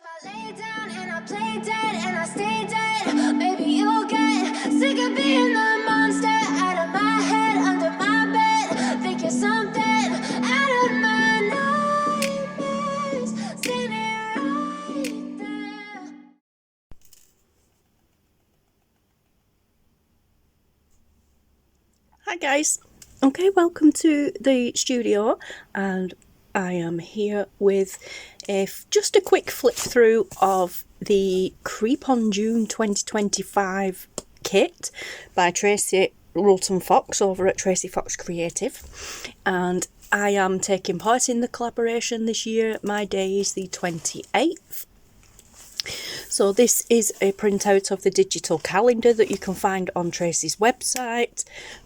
I lay down and I play dead and I stay dead, maybe you'll get sick of being the monster out of my head, under my bed. Think you're something out of my nightmares, standing right there. Hi guys. Okay, welcome to the studio, and I am here with just a quick flip through of the Creep on June 2025 kit by Tracie Fox over at Tracie Fox Creative, and I am taking part in the collaboration this year. My day is the 28th. So this is a printout of the digital calendar that you can find on Tracie's website.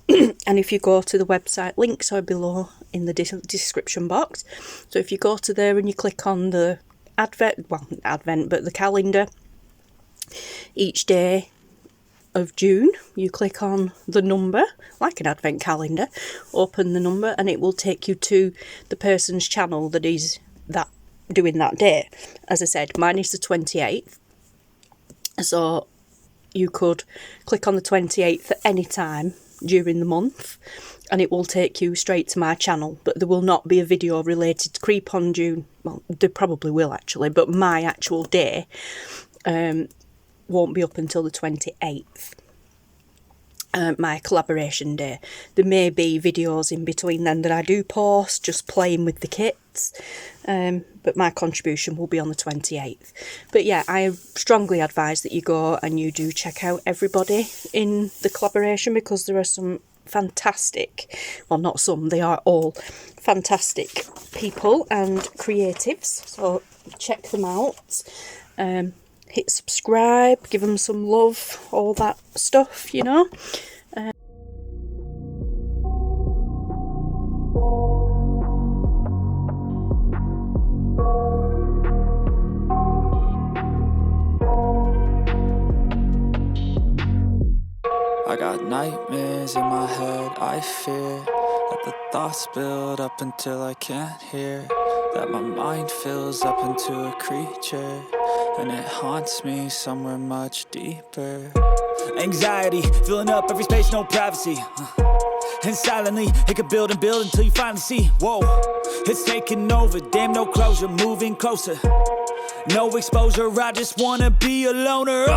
And if you go to the website, links are below in the description box. So if you go to there and you click on the the calendar, each day of June, you click on the number, like an advent calendar, open the number, and it will take you to the person's channel that is doing that day. As I said, mine is the 28th. So you could click on the 28th at any time during the month and it will take you straight to my channel, but there will not be a video related to Creep on June. Well, there probably will actually, but my actual day won't be up until the 28th. My collaboration day. There may be videos in between then that I do post, just playing with the kits, but my contribution will be on the 28th. But yeah, I strongly advise that you go and you do check out everybody in the collaboration, because there are some fantastic, well not some, they are all fantastic people and creatives, so check them out. Hit subscribe, give them some love, all that stuff, you know. I got nightmares in my head, I fear that the thoughts build up until I can't hear, that my mind fills up into a creature, and it haunts me somewhere much deeper. Anxiety, filling up every space, no privacy. And silently, it could build and build until you finally see, whoa, it's taking over, damn no closure, moving closer. No exposure, I just wanna be a loner.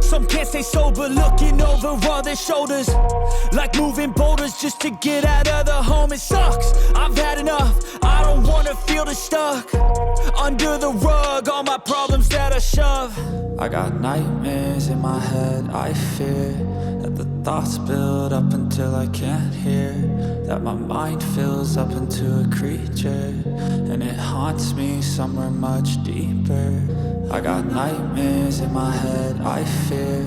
Some can't stay sober, looking over all their shoulders, like moving boulders just to get out of the home. It sucks, I've had enough, I don't wanna feel the stuck under the rug, all my problems that I shove. I got nightmares in my head, I fear that the thoughts build up until I can't hear, that my mind fills up into a creature, and it haunts me somewhere much deeper. I got nightmares in my head, I fear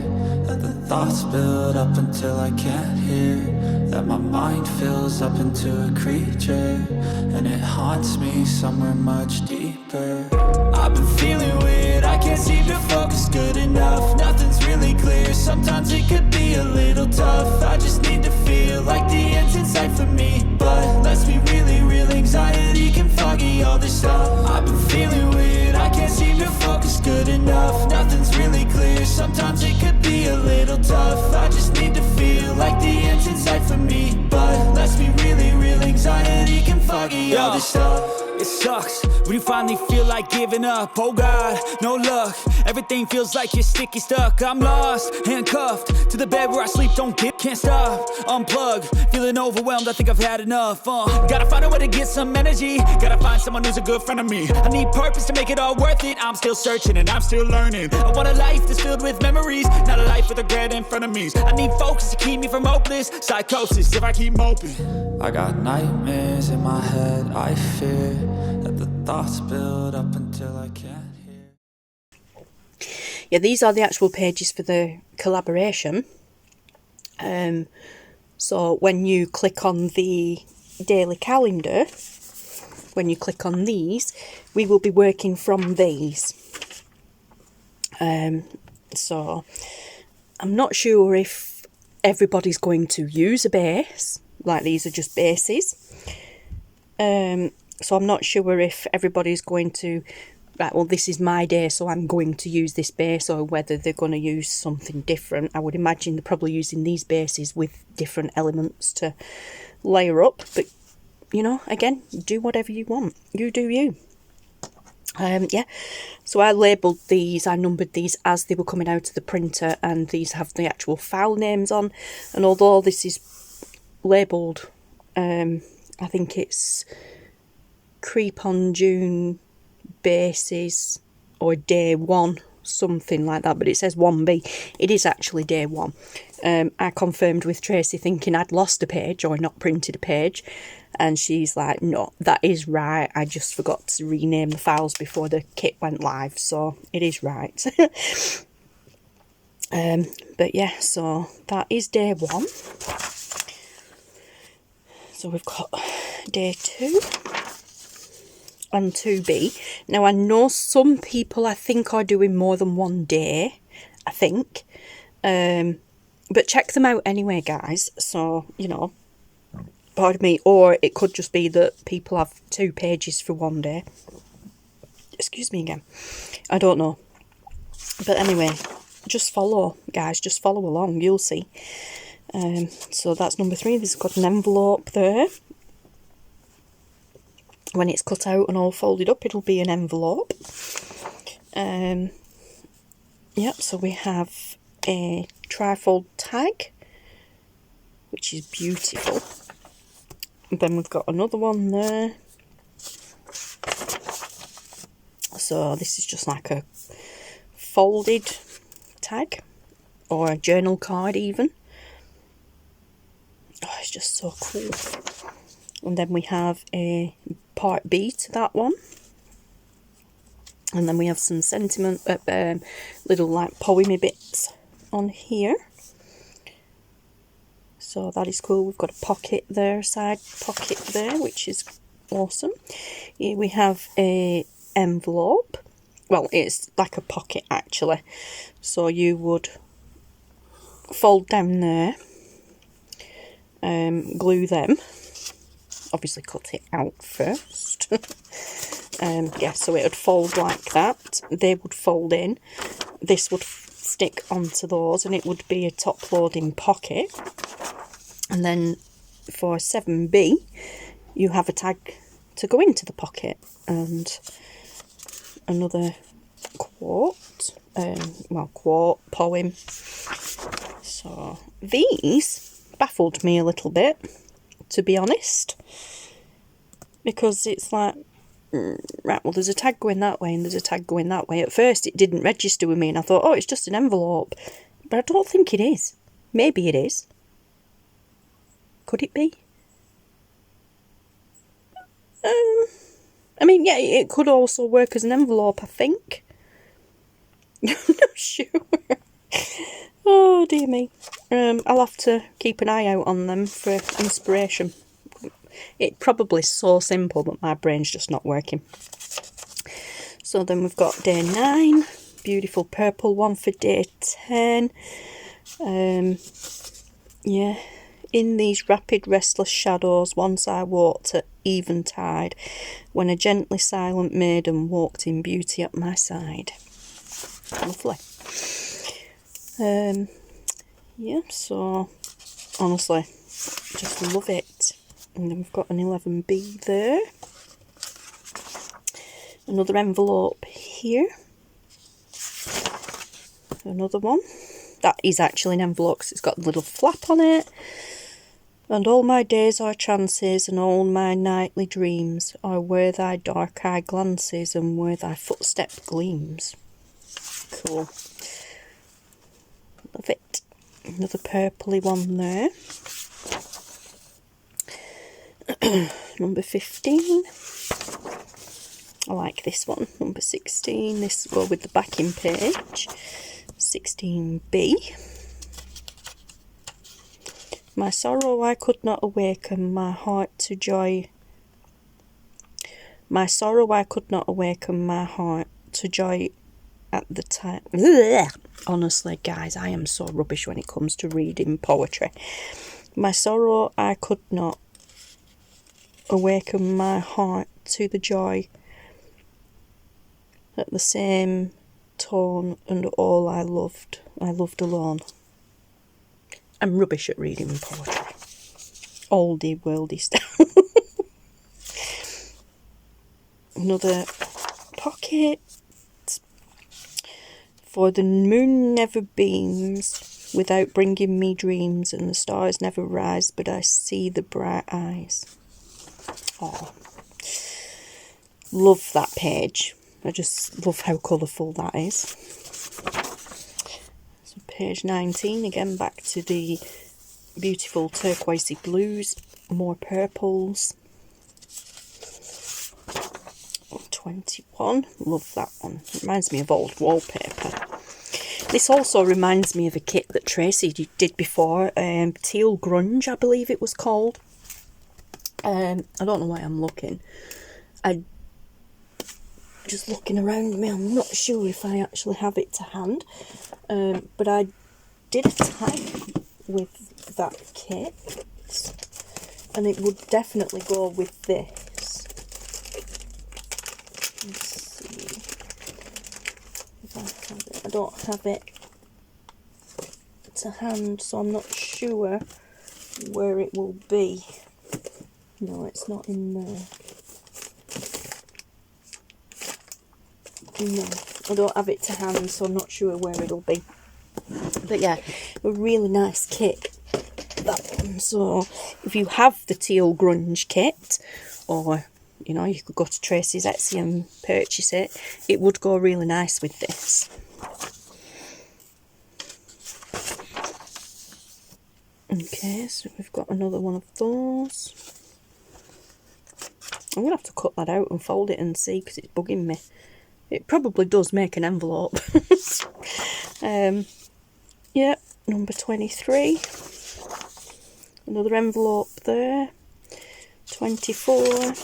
that the thoughts build up until I can't hear, that my mind fills up into a creature, and it haunts me somewhere much deeper. I've been feeling weird, I can't seem to focus good enough, nothing's really clear, sometimes it could be a little tough. I just need to feel like the end's in sight for me, but let's be really real, anxiety can foggy all this stuff. I've been feeling weird, I can't seem to focus good enough, nothing's really clear, sometimes it could be a little tough. I just need to feel like the end's in sight for me, but let's be really real, anxiety can foggy all this stuff. It sucks when you finally feel like giving up. Oh God, no luck, everything feels like you're sticky stuck. I'm lost, handcuffed to the bed where I sleep, can't stop. Unplug, feeling overwhelmed, I think I've had enough. Gotta find a way to get some energy, gotta find someone who's a good friend of me. I need purpose to make it all worth it, I'm still searching and I'm still learning. I want a life that's filled with memories, not a life with regret in front of me. I need focus to keep me from hopeless psychosis if I keep moping. I got nightmares in my head, I fear that the thoughts build up until I can't hear. Yeah, these are the actual pages for the collaboration. So when you click on the daily calendar, when you click on these, we will be working from these. So I'm not sure if everybody's going to use a base, like these are just bases. So I'm not sure if everybody's going to right, well, this is my day, so I'm going to use this base, or whether they're going to use something different. I would imagine they're probably using these bases with different elements to layer up, but, you know, again, do whatever you want. You do you. Yeah, so I labelled these, I numbered these as they were coming out of the printer, and these have the actual file names on. And although this is labelled, I think it's Creep on June bases or day 1, something like that, but it says 1B. It is actually day 1. I confirmed with Tracie, thinking I'd lost a page or not printed a page, and she's like, no, that is right, I just forgot to rename the files before the kit went live, so it is right. But yeah, so that is day 1. So we've got day 2 and 2B. Now, I know some people, I think, are doing more than one day, I think. But check them out anyway, guys. So, you know, pardon me. Or it could just be that people have 2 pages for one day. Excuse me again. I don't know. But anyway, just follow, guys. Just follow along. You'll see. So that's number 3. There's got an envelope there. When it's cut out and all folded up, it'll be an envelope. Yep, so we have a trifold tag, which is beautiful. And then we've got another one there. So this is just like a folded tag, or a journal card even. Oh, it's just so cool. And then we have a part B to that one. And then we have some sentiment, little like poemy bits on here. So that is cool. We've got a pocket there, side pocket there, which is awesome. Here we have a envelope. Well, it's like a pocket actually. So you would fold down there, glue them. Obviously cut it out first. Yeah, so it would fold like that. They would fold in. This would stick onto those, and it would be a top loading pocket. And then for 7B, you have a tag to go into the pocket, and another quote, quote, poem. So these baffled me a little bit, to be honest, because it's like, right, well, there's a tag going that way and there's a tag going that way. At first it didn't register with me, and I thought, oh, it's just an envelope, but I don't think it is. Maybe it is. Could it be? I mean, yeah, it could also work as an envelope, I think. I'm not sure. Oh, dear me. I'll have to keep an eye out on them for inspiration. It's probably so simple, but my brain's just not working. So then we've got day 9. Beautiful purple one for day 10. Yeah. In these rapid restless shadows, once I walked at eventide, when a gently silent maiden walked in beauty at my side. Lovely. Yeah, so honestly, just love it. And then we've got an 11B there. Another envelope here. Another one. That is actually an envelope because it's got a little flap on it. And all my days are trances, and all my nightly dreams are where thy dark eye glances and where thy footstep gleams. Cool. Love it. Another purpley one there. Number 15. I like this one. Number 16. This will go with the backing page. 16B. My sorrow I could not awaken my heart to joy. My sorrow I could not awaken my heart to joy at the time. Ugh. Honestly, guys, I am so rubbish when it comes to reading poetry. My sorrow I could not awaken my heart to the joy at the same tone and all I loved alone. I'm rubbish at reading poetry. Oldie worldy stuff. Another pocket. For the moon never beams without bringing me dreams, and the stars never rise, but I see the bright eyes. Oh, love that page. I just love how colourful that is. So page 19, again back to the beautiful turquoisey blues, more purples. 21, love that one. It reminds me of old wallpaper. This also reminds me of a kit that Tracie did before, Teal Grunge, I believe it was called. I don't know why I'm looking. Just looking around me, I'm not sure if I actually have it to hand. But I did a tag with that kit, and it would definitely go with this. Let's see if I have it. I don't have it to hand, so I'm not sure where it will be. No, it's not in there. No, I don't have it to hand, so I'm not sure where it'll be. But yeah, a really nice kit, that one. So if you have the Teal Grunge kit, or you know, you could go to Tracie's Etsy and purchase it, it would go really nice with this. Okay, so we've got another one of those. I'm going to have to cut that out and fold it and see, because it's bugging me. It probably does make an envelope. Yeah, number 23. Another envelope there. 24.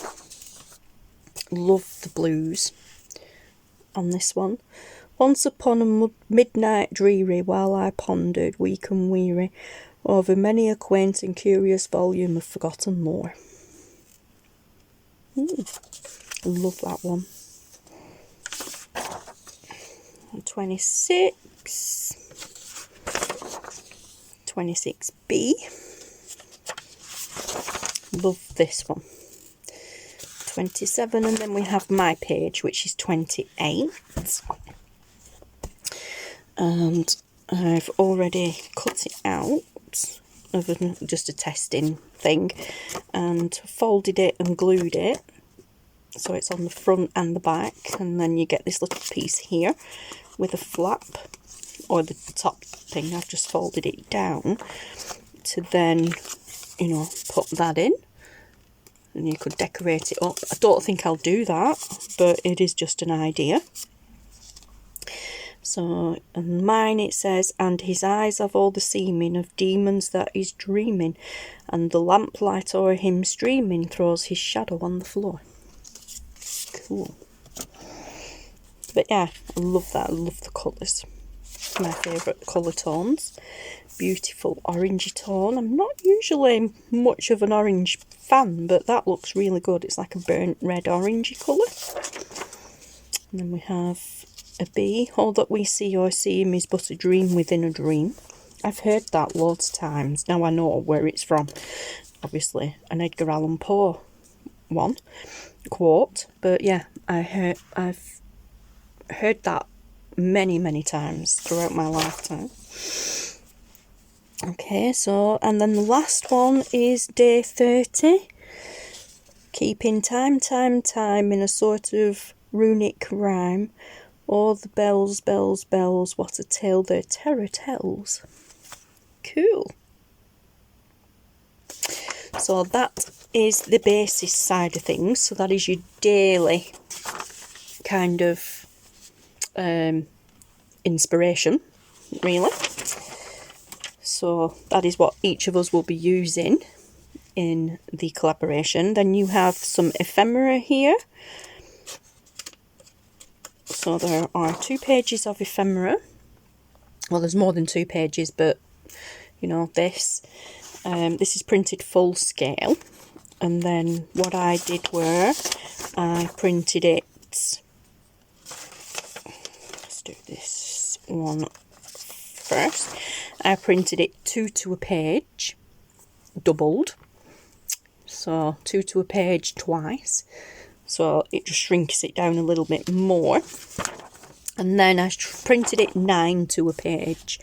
Love the blues on this one. Once upon a midnight dreary, while I pondered, weak and weary, over many a quaint and curious volume of forgotten lore. Love that one. 26. 26B. Love this one. 27, and then we have my page, which is 28. And I've already cut it out of just a testing thing and folded it and glued it. So it's on the front and the back, and then you get this little piece here with a flap, or the top thing. I've just folded it down to then, you know, put that in, and you could decorate it up. I don't think I'll do that, but it is just an idea. So, and mine it says, and his eyes have all the seeming of demons that he's dreaming, and the lamplight o'er him streaming throws his shadow on the floor. Cool. But yeah, I love that. I love the colours. My favourite colour tones. Beautiful orangey tone. I'm not usually much of an orange fan, but that looks really good. It's like a burnt red orangey colour. And then we have a bee. All that we see or seem is but a dream within a dream. I've heard that loads of times. Now I know where it's from. Obviously, an Edgar Allan Poe one quote, but yeah, I've heard that many times throughout my lifetime. Okay, so, and then the last one is day 30. Keeping time in a sort of runic rhyme. Oh, the bells, bells, bells, what a tale their terror tells. Cool. So that is the basis side of things. So that is your daily kind of inspiration, really. So that is what each of us will be using in the collaboration. Then you have some ephemera here. So there are 2 pages of ephemera. Well, there's more than 2 pages, but you know, this is printed full scale. And then what I did were I printed it one first. I printed it 2 to a page, doubled. So 2 to a page twice. So it just shrinks it down a little bit more. And then I printed it 9 to a page.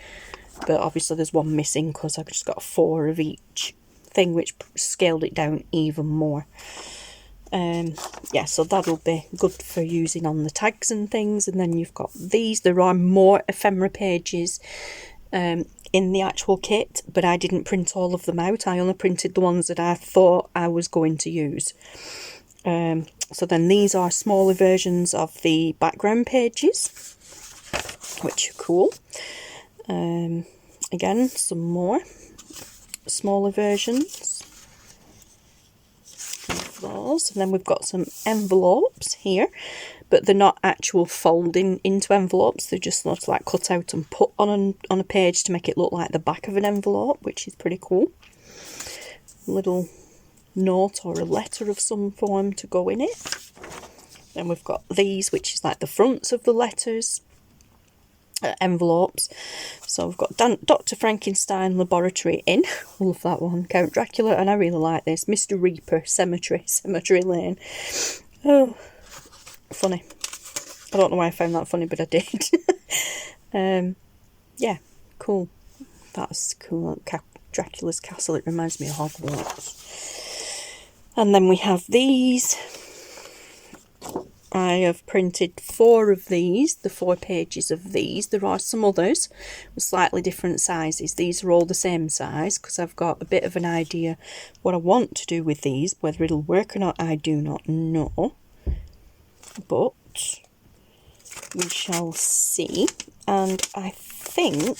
But obviously there's one missing because I've just got 4 of each thing, which scaled it down even more. Yeah, so that'll be good for using on the tags and things. And then you've got these. There are more ephemera pages in the actual kit, but I didn't print all of them out. I only printed the ones that I thought I was going to use. So then these are smaller versions of the background pages, which are cool. Again, some more smaller versions of those. And then we've got some envelopes here, but they're not actual folding into envelopes. They're just sort of like cut out and put on a page to make it look like the back of an envelope, which is pretty cool. Little note or a letter of some form to go in it. Then we've got these, which is like the fronts of the letters. Envelopes. So we've got Dr. Frankenstein Laboratory Inn. Love that one. Count Dracula, and I really like this. Mr. Reaper Cemetery Lane. Oh, funny. I don't know why I found that funny, but I did. Yeah, cool. That's cool. Dracula's Castle. It reminds me of Hogwarts. And then we have these. I have printed 4 of these, the 4 pages of these. There are some others with slightly different sizes. These are all the same size because I've got a bit of an idea what I want to do with these. Whether it'll work or not, I do not know. But we shall see. And I think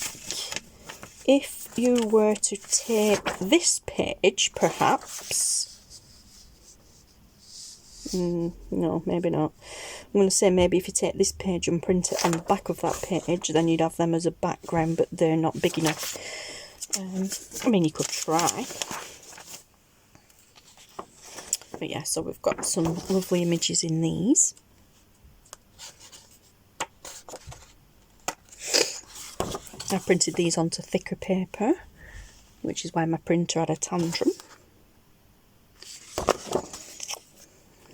if you were to take this page, perhaps... no, maybe not. I'm going to say maybe if you take this page and print it on the back of that page, then you'd have them as a background, but they're not big enough. I mean, you could try. But yeah, so we've got some lovely images in these. I printed these onto thicker paper, which is why my printer had a tantrum.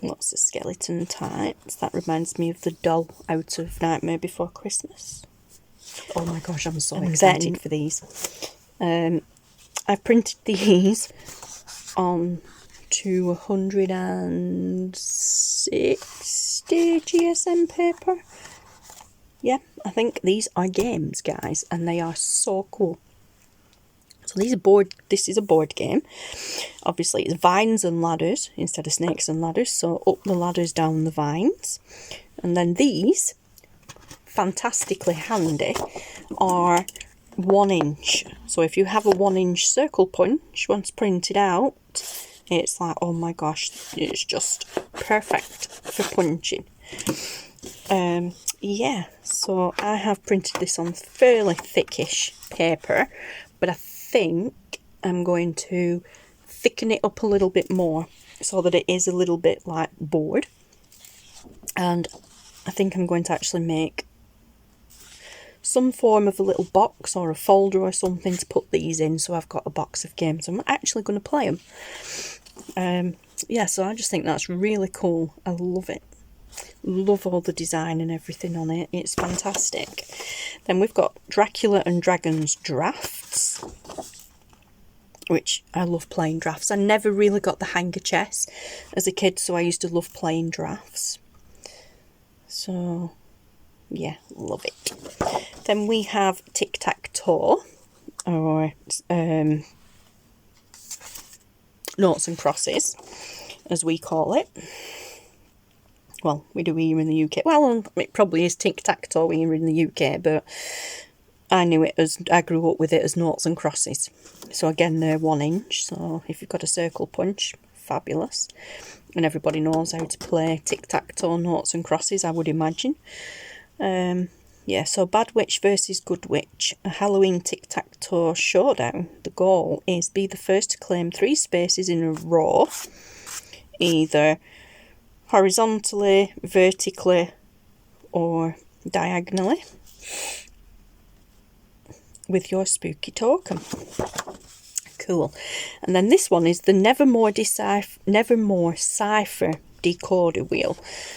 Lots of skeleton types. That reminds me of the doll out of Nightmare Before Christmas. Oh my gosh, I'm so excited for these. I've printed these on 260 GSM paper. Yeah, I think these are games, guys, and they are so cool. So this is a board game. Obviously it's vines and ladders instead of snakes and ladders. So up the ladders, down the vines. And then these, fantastically handy, are 1 inch. So if you have a 1 inch circle punch, once printed out, it's like, oh my gosh, it's just perfect for punching. Yeah, so I have printed this on fairly thickish paper, but I think I'm going to thicken it up a little bit more so that it is a little bit like board. And I think I'm going to actually make some form of a little box or a folder or something to put these in, so I've got a box of games. I'm actually going to play them. Yeah, so I just think that's really cool. I love it. Love all the design and everything on it. It's fantastic. Then we've got Dracula and Dragons drafts, which I love playing drafts. I never really got the hang of chess as a kid, so I used to love playing drafts. So yeah, love it. Then we have tic-tac-toe, or noughts and crosses, as we call it. Well, we do here in the UK. Well, it probably is tic-tac-toe here in the UK, but I grew up with it as noughts and crosses. So again, they're 1 inch. So if you've got a circle punch, fabulous. And everybody knows how to play tic-tac-toe, noughts and crosses, I would imagine. Yeah, so Bad Witch versus Good Witch, a Halloween tic-tac-toe showdown. The goal is be the first to claim 3 spaces in a row, either horizontally, vertically, or diagonally. with your spooky token. Cool. And then this one is the Nevermore Cipher decoder wheel.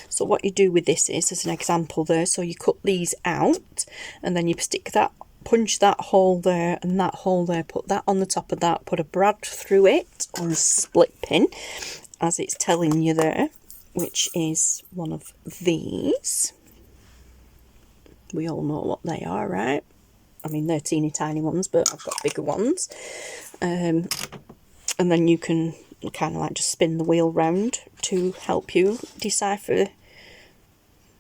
So what you do with this is, as an example there, so you cut these out and then you stick that, punch that hole there and that hole there, put that on the top of that, put a brad through it, or a split pin, as it's telling you there, which is one of these. We all know what they are, right? I mean, they're teeny tiny ones, but I've got bigger ones. And then you can kind of like just spin the wheel round to help you decipher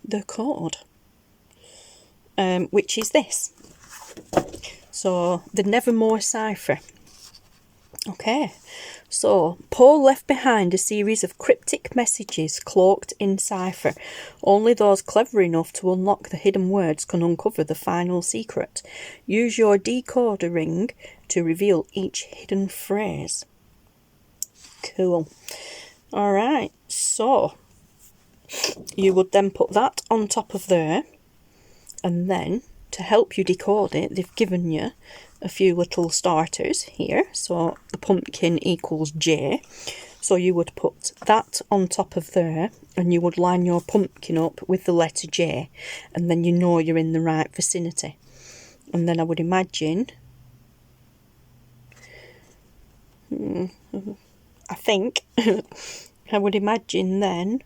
the code, which is this. So, the Nevermore Cipher. Okay, so Paul left behind a series of cryptic messages cloaked in cipher. Only those clever enough to unlock the hidden words can uncover the final secret. Use your decoder ring to reveal each hidden phrase. Cool. Alright, so you would then put that on top of there, and then to help you decode it, they've given you a few little starters here. So the pumpkin equals J. So you would put that on top of there, and you would line your pumpkin up with the letter J, and then you know you're in the right vicinity. And then I would imagine, I think, I would imagine then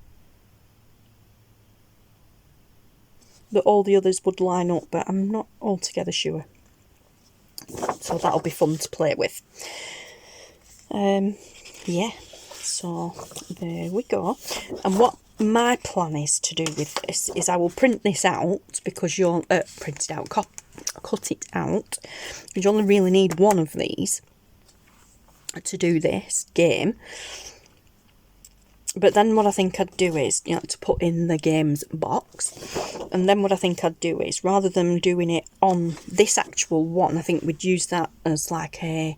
that all the others would line up, but I'm not altogether sure. So that'll be fun to play with. Yeah, so there we go. And what my plan is to do with this is I will print this out, because you'll print it out, cut it out, because you only really need one of these to do this game. But then what I think I'd do is, you know, to put in the game's box. And then what I think I'd do is, rather than doing it on this actual one, I think we'd use that as like a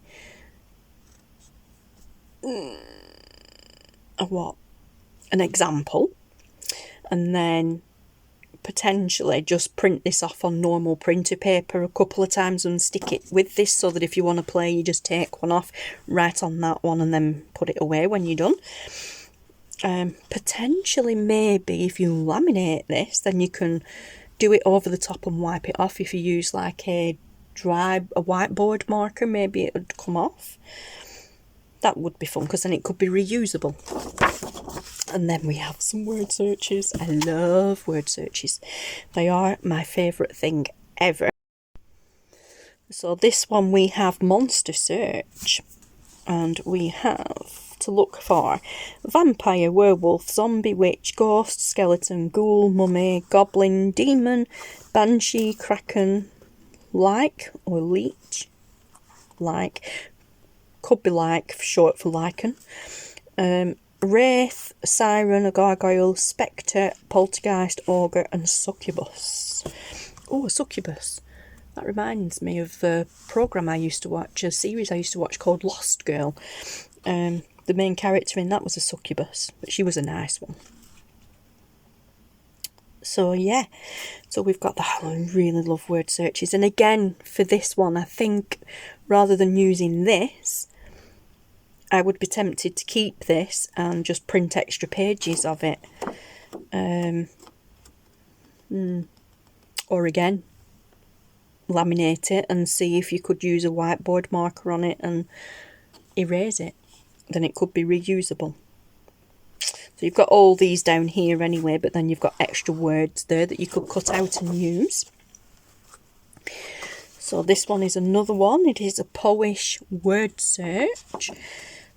what? An example. And then potentially just print this off on normal printer paper a couple of times and stick it with this, so that if you want to play, you just take one off, write on that one, and then put it away when you're done. Potentially, maybe if you laminate this, then you can do it over the top and wipe it off. If you use like a whiteboard marker, maybe it would come off. That would be fun, because then it could be reusable. And then we have some word searches. I love word searches. They are my favourite thing ever. So this one we have monster search, and we have to look for vampire, werewolf, zombie, witch, ghost, skeleton, ghoul, mummy, goblin, demon, banshee, kraken, like or leech, like, could be like for short for lichen, wraith, siren, a gargoyle, spectre, poltergeist, ogre, and succubus. Oh, a succubus. That reminds me of a programme I used to watch, a series I used to watch called Lost Girl. The main character in that was a succubus, but she was a nice one. So yeah, so we've got that. I really love word searches. And again, for this one, I think rather than using this, I would be tempted to keep this and just print extra pages of it. Or again, laminate it and see if you could use a whiteboard marker on it and erase it. Then it could be reusable. So you've got all these down here anyway, but then you've got extra words there that you could cut out and use. So this one is another one. It is a Poish word search.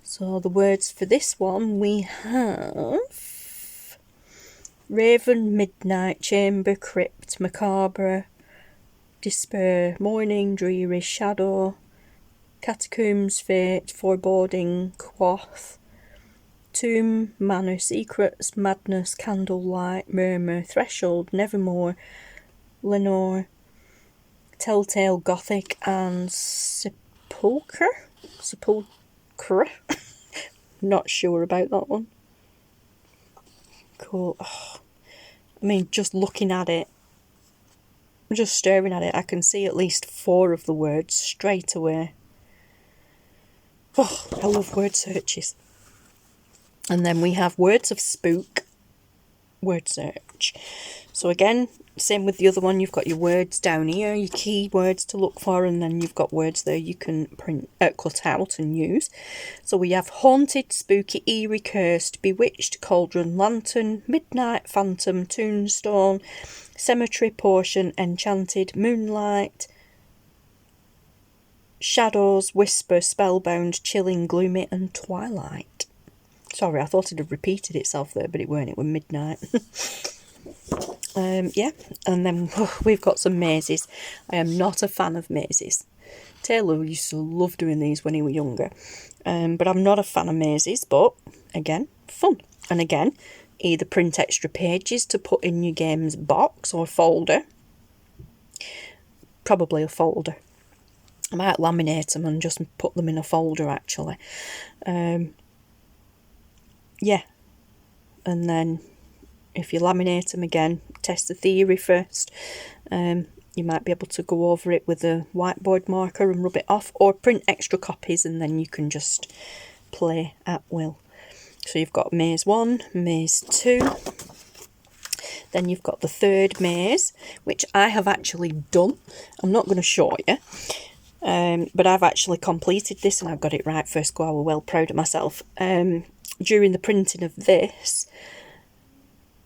So the words for this one we have raven, midnight, chamber, crypt, macabre, despair, morning, dreary, shadow, catacombs, fate, foreboding, quoth, tomb, manor, secrets, madness, candlelight, murmur, threshold, nevermore, Lenore, telltale, gothic, and sepulchre. Not sure about that one. Cool. Oh, I mean, just looking at it, just staring at it, I can see at least 4 of the words straight away. Oh, I love word searches. And then we have words of spook, word search. So again, same with the other one, you've got your words down here, your keywords to look for, and then you've got words there you can cut out and use. So we have haunted, spooky, eerie, cursed, bewitched, cauldron, lantern, midnight, phantom, tombstone, cemetery, portion, enchanted, moonlight, shadows, whisper, spellbound, chilling, gloomy, and twilight. Sorry, I thought it had repeated itself there, but it weren't. It was midnight. Yeah, and then we've got some mazes. I am not a fan of mazes. Taylor used to love doing these when he was younger. But I'm not a fan of mazes, but again, fun. And again, either print extra pages to put in your game's box or folder. Probably a folder. I might laminate them and just put them in a folder, actually. Yeah, and then if you laminate them again, test the theory first. You might be able to go over it with a whiteboard marker and rub it off, or print extra copies and then you can just play at will. So you've got maze 1, maze 2, then you've got the third maze, which I have actually done. I'm not going to show you. But I've actually completed this and I got it right first go. I was well proud of myself. During the printing of this,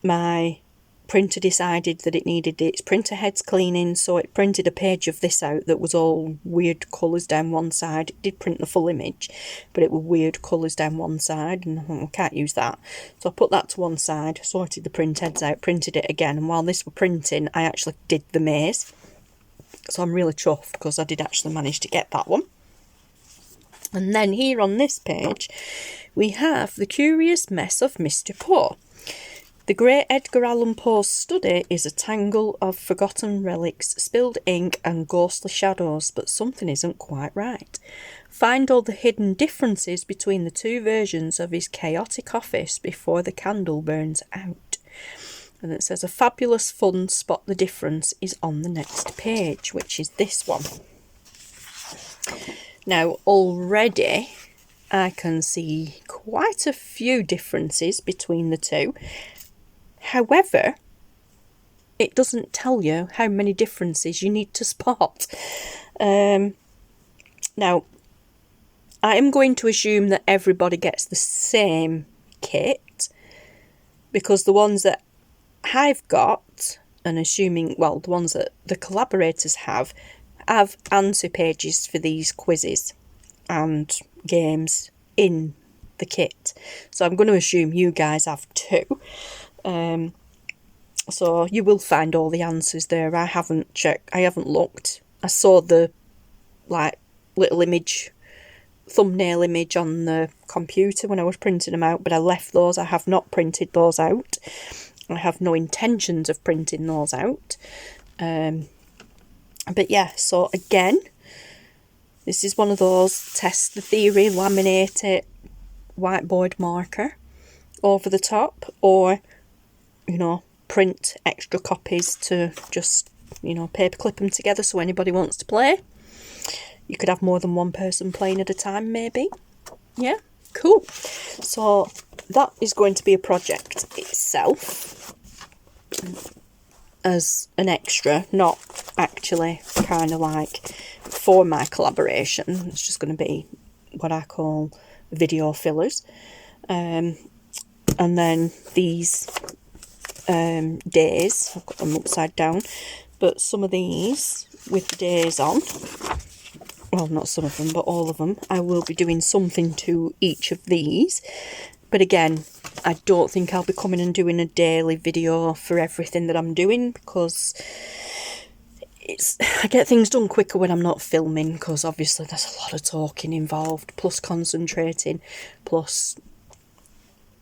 my printer decided that it needed its printer heads cleaning, so it printed a page of this out that was all weird colours down one side. It did print the full image, but it was weird colours down one side, and I thought, I can't use that. So I put that to one side, sorted the print heads out, printed it again, and while this was printing, I actually did the maze. So I'm really chuffed because I did actually manage to get that one. And then here on this page, we have The Curious Mess of Mr. Poe. The great Edgar Allan Poe's study is a tangle of forgotten relics, spilled ink and ghostly shadows, but something isn't quite right. Find all the hidden differences between the two versions of his chaotic office before the candle burns out. And it says a fabulous fun spot the difference is on the next page, which is this one. Now already I can see quite a few differences between the two. However, it doesn't tell you how many differences you need to spot. Now, I am going to assume that everybody gets the same kit, because the ones that I've got, and assuming, well, the ones that the collaborators have answer pages for these quizzes and games in the kit. So I'm going to assume you guys have too. So you will find all the answers there. I haven't checked, I haven't looked. I saw the like little image, thumbnail image on the computer when I was printing them out, but I left those. I have not printed those out. I have no intentions of printing those out. But yeah, so again, this is one of those test the theory, laminate it, whiteboard marker over the top, or, you know, print extra copies to just, you know, paper clip them together so anybody wants to play. You could have more than one person playing at a time, maybe. Yeah, cool. So that is going to be a project itself as an extra, not actually kind of like for my collaboration. It's just going to be what I call video fillers. And then these days, I've got them upside down, but some of these with the days on, well, not some of them, but all of them, I will be doing something to each of these. But again, I don't think I'll be coming and doing a daily video for everything that I'm doing, because I get things done quicker when I'm not filming, because obviously there's a lot of talking involved, plus concentrating, plus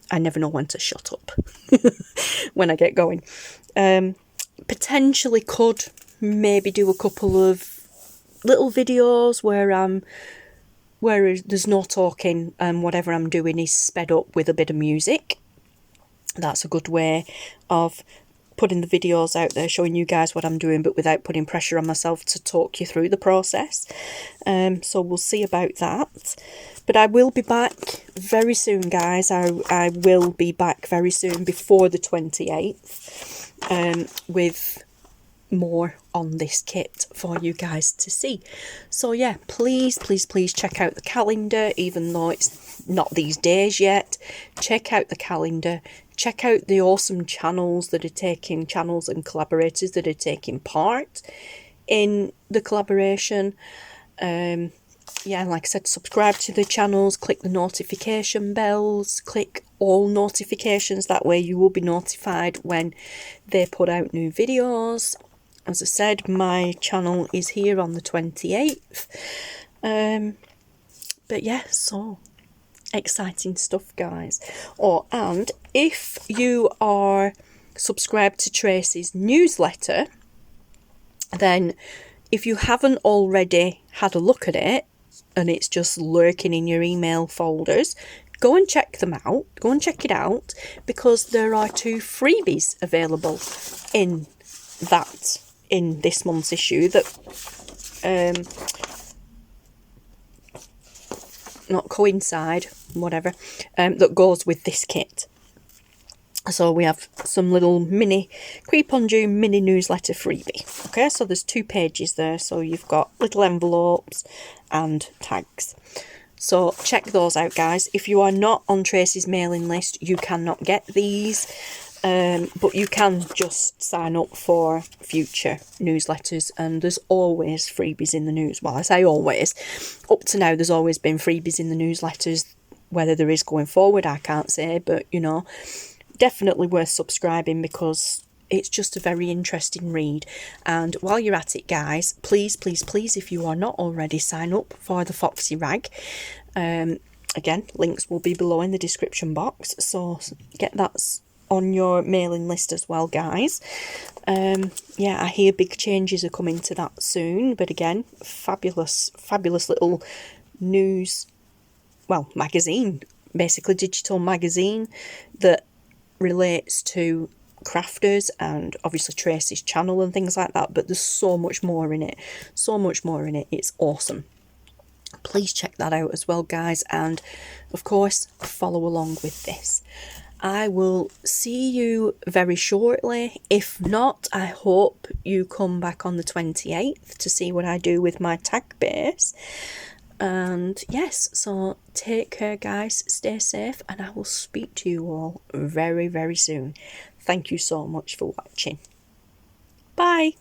I never know when to shut up when I get going. Potentially could maybe do a couple of little videos where there's no talking and whatever I'm doing is sped up with a bit of music. That's a good way of putting the videos out there showing you guys what I'm doing, but without putting pressure on myself to talk you through the process. So we'll see about that. But I will be back very soon, guys. I will be back very soon before the 28th with more on this kit for you guys to see. So yeah, please check out the calendar, even though it's not these days yet. Check out the calendar. Check out the awesome channels and collaborators that are taking part in the collaboration. Yeah, like I said, subscribe to the channels, click the notification bells, click all notifications. That way you will be notified when they put out new videos. As I said, my channel is here on the 28th. But yeah, so exciting stuff, guys. And if you are subscribed to Tracie's newsletter, then if you haven't already had a look at it and it's just lurking in your email folders, go and check them out. Go and check it out, because there are 2 freebies available in this month's issue that not coincide, whatever, that goes with this kit. So we have some little mini Creep on June mini newsletter freebie. Okay, so there's 2 pages there, so you've got little envelopes and tags. So check those out, guys. If you are not on Tracie's mailing list, you cannot get these, but you can just sign up for future newsletters, and there's always freebies in the news. Well, I say always. Up to now, there's always been freebies in the newsletters. Whether there is going forward, I can't say, but you know, definitely worth subscribing, because it's just a very interesting read. And while you're at it, guys, please, if you are not already, sign up for the Foxy Rag. Again, links will be below in the description box, so get that on your mailing list as well, guys. Yeah, I hear big changes are coming to that soon, but again, fabulous little magazine, basically digital magazine that relates to crafters and obviously Tracie's channel and things like that, but there's so much more in it. It's awesome. Please check that out as well, guys, and of course follow along with this. I will see you very shortly. If not, I hope you come back on the 28th to see what I do with my tag base. And yes, so take care, guys, stay safe, and I will speak to you all very, very soon. Thank you so much for watching. Bye.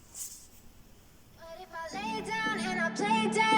But if I lay down and I play dead,